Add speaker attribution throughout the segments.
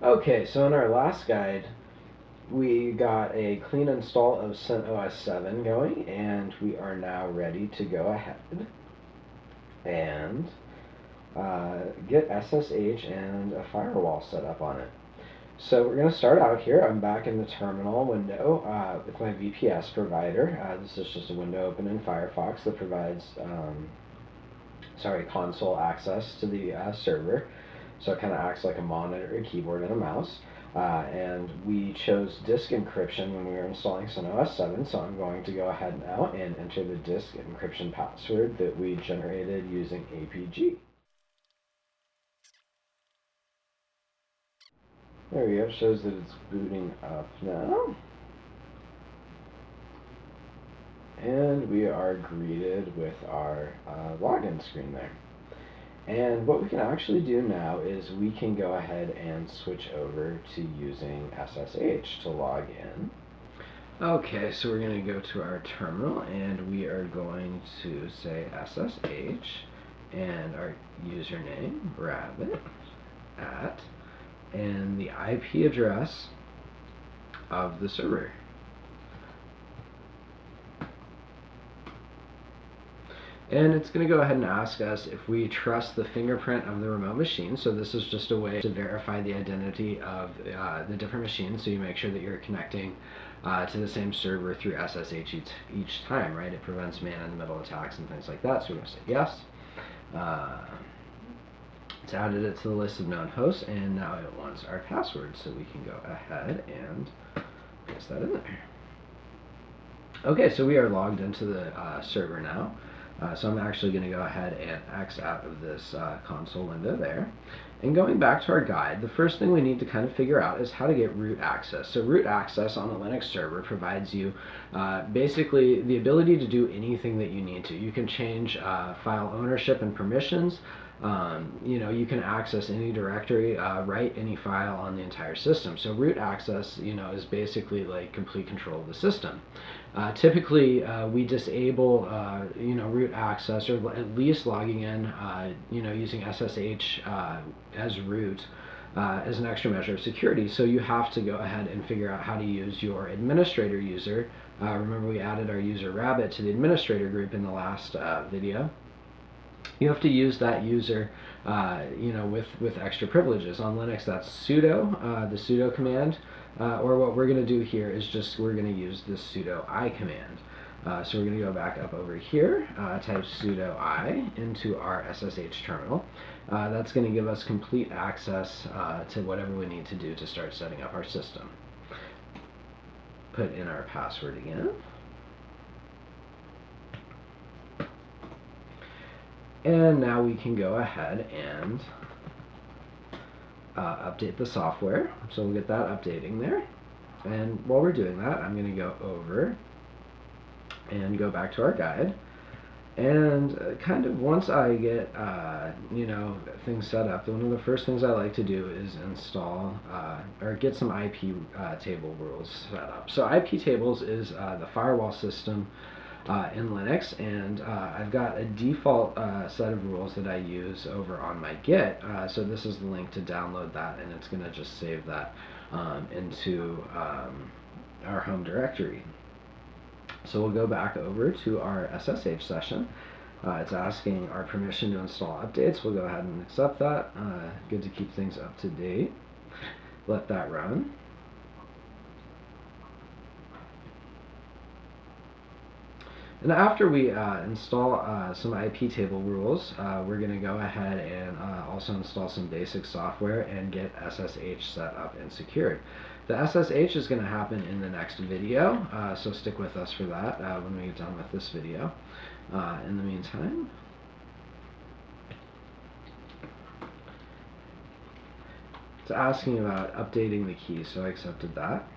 Speaker 1: Okay, so in our last guide, we got a clean install of CentOS 7 going, and we are now ready to go ahead and get SSH and a firewall set up on it. So we're going to start out here. I'm back in the terminal window with my VPS provider. This is just a window open in Firefox that provides console access to the server. So it kind of acts like a monitor, a keyboard, and a mouse. And we chose disk encryption when we were installing CentOS 7, so I'm going to go ahead now and enter the disk encryption password that we generated using APG. There we go, shows that it's booting up now. And we are greeted with our login screen there. And what we can actually do now is we can go ahead and switch over to using SSH to log in. Okay, so we're going to go to our terminal and we are going to say SSH and our username, rabbit, at, and the IP address of the server. And it's going to go ahead and ask us if we trust the fingerprint of the remote machine. So this is just a way to verify the identity of the different machines, so you make sure that you're connecting to the same server through SSH each time, right? It prevents man-in-the-middle attacks and things like that, so we're going to say yes. It's added it to the list of known hosts, and now it wants our password, so we can go ahead and paste that in there. Okay, so we are logged into the server now. So I'm actually going to go ahead and X out of this console window there. And going back to our guide, the first thing we need to kind of figure out is how to get root access. So root access on a Linux server provides you basically the ability to do anything that you need to. You can change file ownership and permissions. You can access any directory, write any file on the entire system. So root access, is basically like complete control of the system. Typically, we disable, root access, or at least logging in, using SSH as root as an extra measure of security. So you have to go ahead and figure out how to use your administrator user. Remember, we added our user rabbit to the administrator group in the last video. You have to use that user, with extra privileges. On Linux, that's sudo, the sudo command, or what we're going to do here is we're going to use the sudo I command. So we're going to go back up over here, type sudo I into our SSH terminal. That's going to give us complete access to whatever we need to do to start setting up our system. Put in our password again. And now we can go ahead and update the software. So we'll get that updating there. And while we're doing that, I'm going to go over and go back to our guide. And kind of once I get, things set up, one of the first things I like to do is install or get some IP table rules set up. So IP tables is the firewall system in Linux, and I've got a default set of rules that I use over on my Git. So this is the link to download that, and it's going to just save that into our home directory. So we'll go back over to our SSH session. It's asking our permission to install updates. We'll go ahead and accept that. Good to keep things up to date. Let that run. And after we install some IP table rules, we're going to go ahead and also install some basic software and get SSH set up and secured. The SSH is going to happen in the next video, so stick with us for that when we get done with this video. In the meantime, it's asking about updating the key, so I accepted that.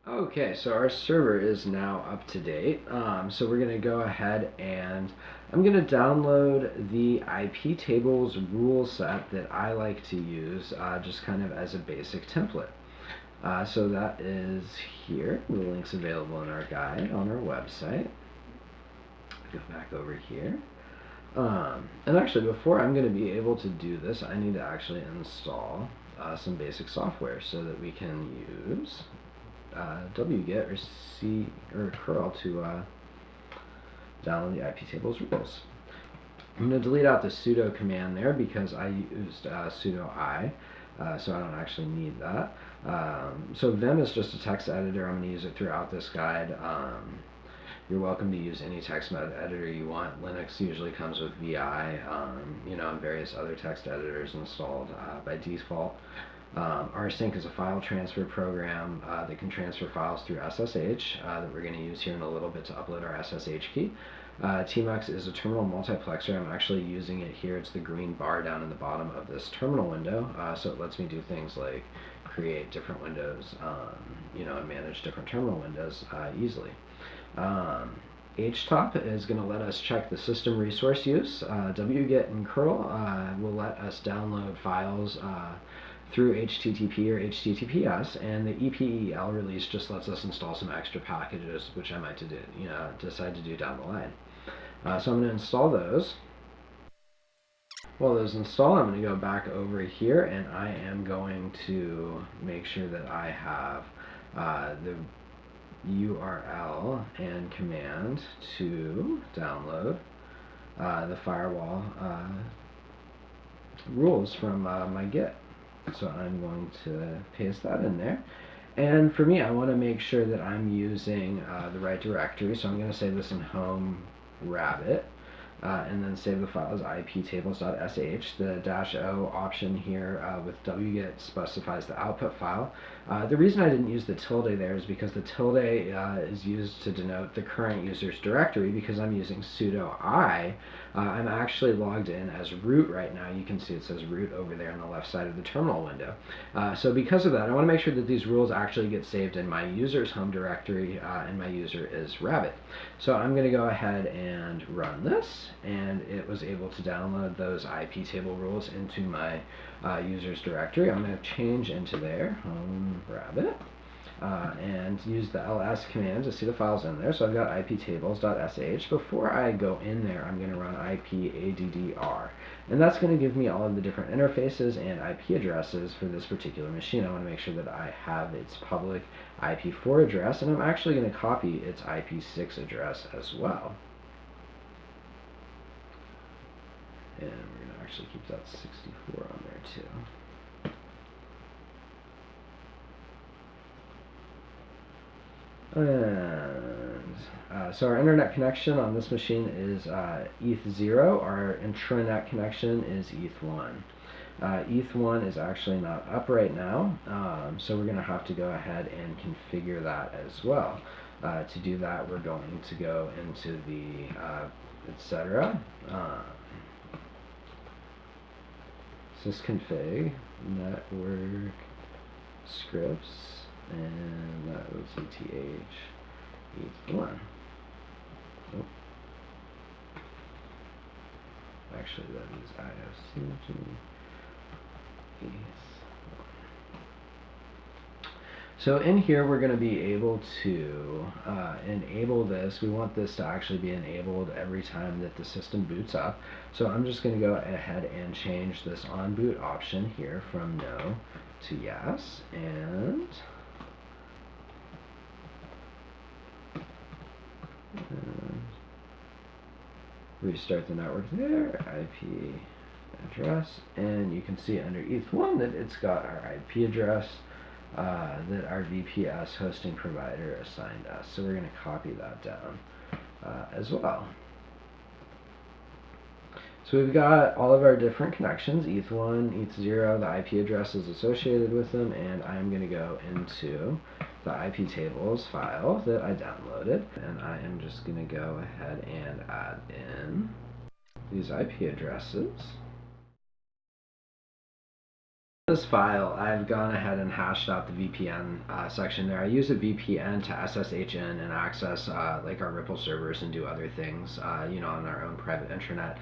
Speaker 1: Okay, so our server is now up to date. So we're going to go ahead and I'm going to download the IP tables rule set that I like to use just kind of as a basic template. So that is here. The link's available in our guide on our website. Go back over here. And actually, before I'm going to be able to do this, I need to actually install some basic software so that we can use wget or C or curl to download the iptables rules. I'm going to delete out the sudo command there because I used sudo I, so I don't actually need that. So Vim is just a text editor. I'm going to use it throughout this guide. You're welcome to use any text editor you want. Linux usually comes with VI, and various other text editors installed by default. rsync is a file transfer program that can transfer files through SSH that we're going to use here in a little bit to upload our SSH key. tmux is a terminal multiplexer. I'm actually using it here. It's the green bar down in the bottom of this terminal window, so it lets me do things like create different windows, and manage different terminal windows easily. htop is going to let us check the system resource use. wget and curl will let us download files through HTTP or HTTPS, and the EPEL release just lets us install some extra packages, which I might decide to do down the line. So I'm going to install those. While those install, I'm going to go back over here, and I am going to make sure that I have the URL and command to download the firewall rules from my Git. So I'm going to paste that in there. And for me, I want to make sure that I'm using the right directory. So I'm going to save this in home rabbit. And then save the file as iptables.sh. The -o option here with wget specifies the output file. The reason I didn't use the tilde there is because the tilde is used to denote the current user's directory. Because I'm using sudo I, I'm actually logged in as root right now. You can see it says root over there on the left side of the terminal window. So because of that, I want to make sure that these rules actually get saved in my user's home directory, and my user is rabbit. So I'm going to go ahead and run this. And it was able to download those iptable rules into my user's directory. I'm going to change into there, home rabbit, and use the ls command to see the files in there. So I've got iptables.sh. Before I go in there, I'm going to run ipaddr, and that's going to give me all of the different interfaces and IP addresses for this particular machine. I want to make sure that I have its public IP4 address, and I'm actually going to copy its IP6 address as well. And we're going to actually keep that 64 on there too. And so our internet connection on this machine is ETH0. Our intranet connection is ETH1. ETH1 is actually not up right now, so we're going to have to go ahead and configure that as well. To do that, we're going to go into the etc. Sysconfig network scripts, and that was ETH1. Oh. Actually, that is IFCG ETH1. So in here, we're going to be able to enable this. We want this to actually be enabled every time that the system boots up. So I'm just going to go ahead and change this on boot option here from no to yes, and restart the network there, IP address, and you can see under ETH1 that it's got our IP address that our VPS hosting provider assigned us. So we're going to copy that down as well. So we've got all of our different connections, ETH1, ETH0, the IP addresses associated with them, and I'm going to go into the iptables file that I downloaded, and I am just going to go ahead and add in these IP addresses. This file, I've gone ahead and hashed out the VPN section there. I use a VPN to SSH in and access like our Ripple servers and do other things, on our own private intranet.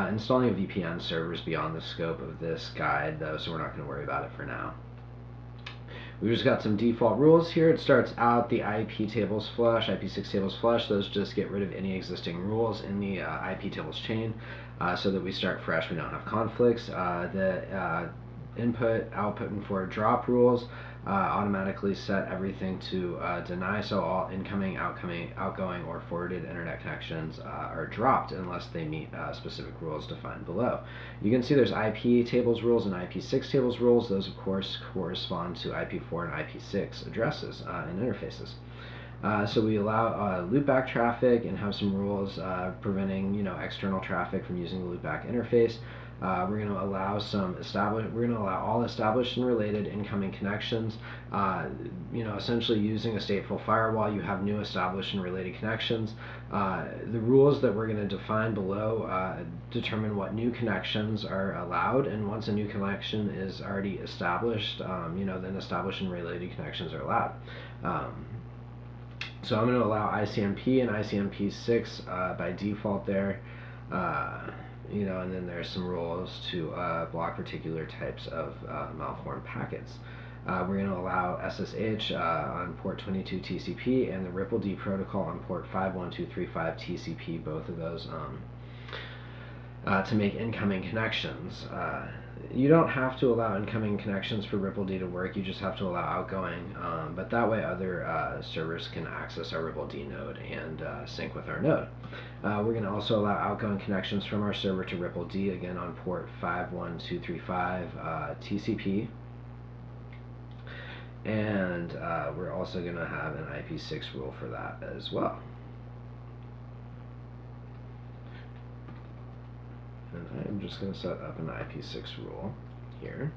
Speaker 1: Installing a VPN server is beyond the scope of this guide, though, so we're not going to worry about it for now. We've just got some default rules here. It starts out the IP tables flush, IP6 tables flush. Those just get rid of any existing rules in the IP tables chain so that we start fresh, we don't have conflicts. The input, output, and forward drop rules automatically set everything to deny, so all incoming, outgoing, or forwarded internet connections are dropped unless they meet specific rules defined below. You can see there's IP tables rules and IP6 tables rules. Those, of course, correspond to IP4 and IP6 addresses and interfaces. So we allow loopback traffic and have some rules preventing external traffic from using the loopback interface. We're going to allow all established and related incoming connections. Essentially using a stateful firewall, you have new established and related connections. The rules that we're going to define below determine what new connections are allowed, and once a new connection is already established, then established and related connections are allowed. So I'm going to allow ICMP and ICMP6 by default there. And then there's some rules to block particular types of malformed packets. We're going to allow SSH on port 22 TCP and the RippleD protocol on port 51235 TCP, both of those to make incoming connections. You don't have to allow incoming connections for RippleD to work, you just have to allow outgoing, but that way other servers can access our RippleD node and sync with our node. We're going to also allow outgoing connections from our server to RippleD, again on port 51235 TCP. And we're also going to have an IP6 rule for that as well. And I'm just going to set up an IP6 rule here.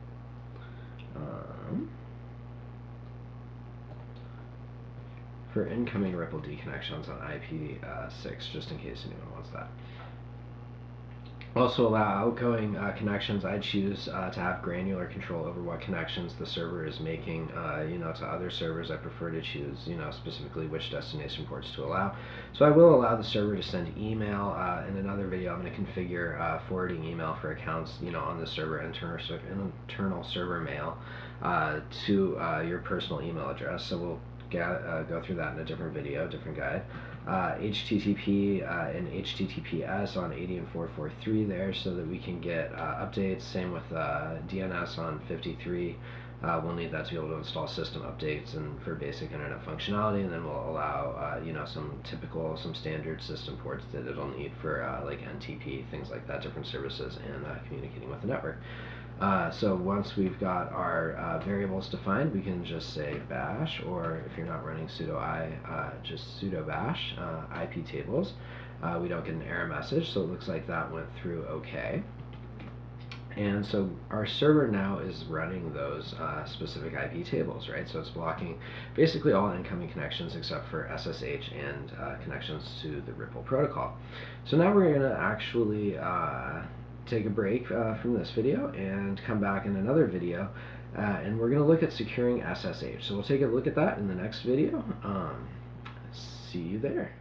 Speaker 1: For incoming RippleD connections on IP6, just in case anyone wants that. Also allow outgoing connections. I choose to have granular control over what connections the server is making. To other servers, I prefer to choose, specifically which destination ports to allow. So I will allow the server to send email. In another video, I'm going to configure forwarding email for accounts, on the server, internal server mail to your personal email address. So we'll go through that in a different video, different guide. HTTP and HTTPS on 80 and 443 there, so that we can get updates. Same with DNS on 53. We'll need that to be able to install system updates and for basic internet functionality, and then we'll allow some standard system ports that it'll need for like NTP, things like that, different services, and communicating with the network. So once we've got our variables defined, we can just say bash, or if you're not running sudo just sudo bash iptables. We don't get an error message, so it looks like that went through okay. And so our server now is running those specific IP tables, right? So it's blocking basically all incoming connections except for SSH and connections to the Ripple protocol. So now we're going to actually take a break from this video and come back in another video, and we're going to look at securing SSH. So we'll take a look at that in the next video. See you there.